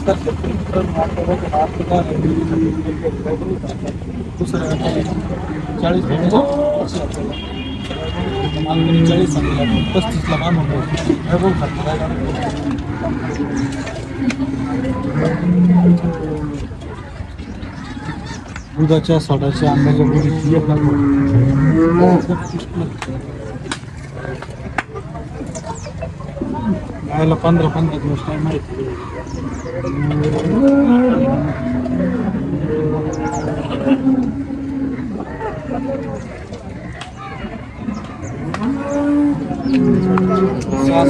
नमस्कार शेतकरी मित्रांनो. दुसऱ्या 40 भेटायचे माल 40 सांगितलं आपण 35ला मान होतो दुधाच्या सोडाच्या अंड्याच्या गुढी एक गायला 15 दिवस टाइम आहे. सहा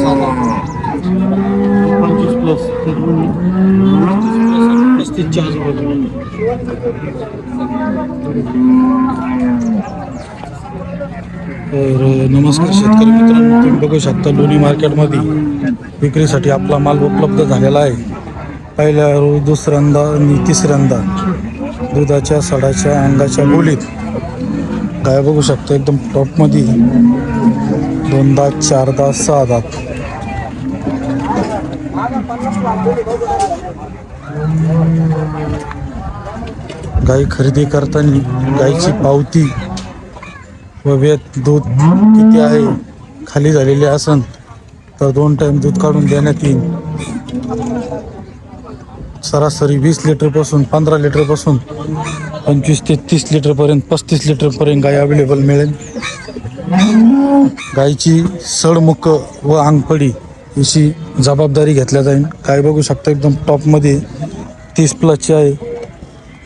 25 प्लस 35 तर नमस्कार शेतकरी मित्रांनो, तुम्ही बघू शकता लोणी मार्केटमध्ये विक्रीसाठी आपला माल उपलब्ध झालेला आहे. पहिल्या रोज दुसऱ्यांदा आणि तिसऱ्यांदा दुधाच्या सडाच्या अंगाच्या बोलीत गाय बघू शकता एकदम टॉपमध्ये 2 दात 4 दात 6 दात. गाय खरेदी करताना गायची पावती व वेत दूध किती आहे खाली झालेले असन तर 2 टाइम दूध काढून देण्यात येईल. सरासरी 20 लिटरपासून 15 लिटरपासून 25 ते 30 लिटरपर्यंत 35 लिटरपर्यंत गाय अवेलेबल मिळेल. गायची सडमुख व अंगपडी याची जबाबदारी घेतल्या जाईल. गाय बघू शकता एकदम टॉपमध्ये 30 प्लसची आहे.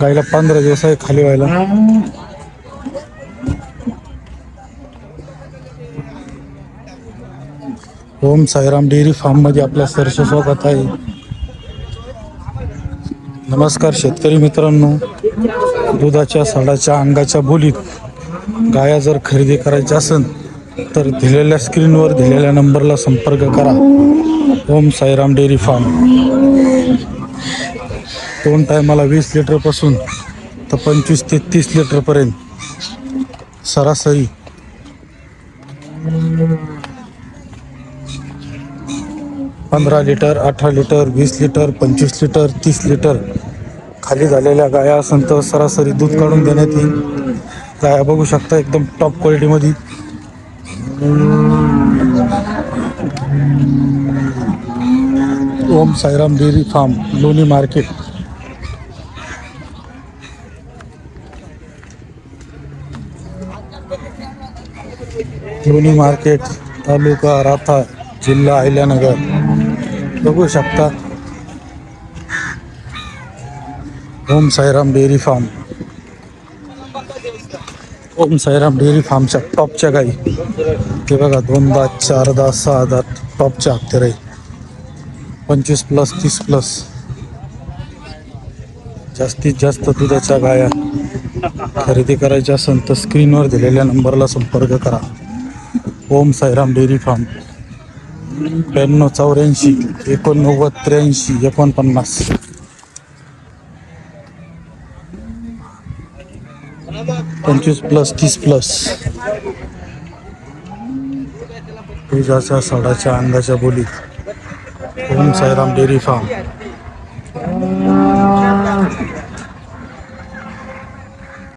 गायला 15 दिवस आहे खाली व्हायला. ओम साईराम डेअरी फार्ममध्ये आपल्या सहर्ष स्वागत आहे. नमस्कार शेतकरी मित्रांनो, दुधाच्या सडाच्या अंगाच्या बोलीत गाया जर खरेदी करायच्या असेल तर दिलेल्या स्क्रीनवर दिलेल्या नंबरला संपर्क करा. Om Sairam dairy form. 2 टायमाला 20 लिटरपासून तर 25 ते 30 लिटरपर्यंत सरासरी 15 litre 18 litre 20 litre 25 litre 30 litre खाली झालेल्या गाया असेल तर सरासरी दूध काढून देण्यात येईल. गाया बघू शकता एकदम top क्वालिटीमध्ये. Om Sairam dairy form, लोणी मार्केट. लोणी मार्केट, तालुका राथा, जिल्हा अहिल्यानगर. बघू शकता Om Sairam dairy form. Om Sairam dairy फार्मच्या टॉपच्या गाई ते बघा 2 दात 4 दात 6 दात टॉपच्या हप्ते राहील. 25 प्लस 30 प्लस जास्तीत जास्त दुधाच्या गाया खरेदी करायच्या असेल तर स्क्रीनवर दिलेल्या नंबरला संपर्क करा. Om Sairam dairy form. 92 84 89 83 49. पंचवीस प्लस 30 प्लस दुधाच्या सडाच्या अंगाच्या बोलीत ओम साईराम डेअरी फार्म.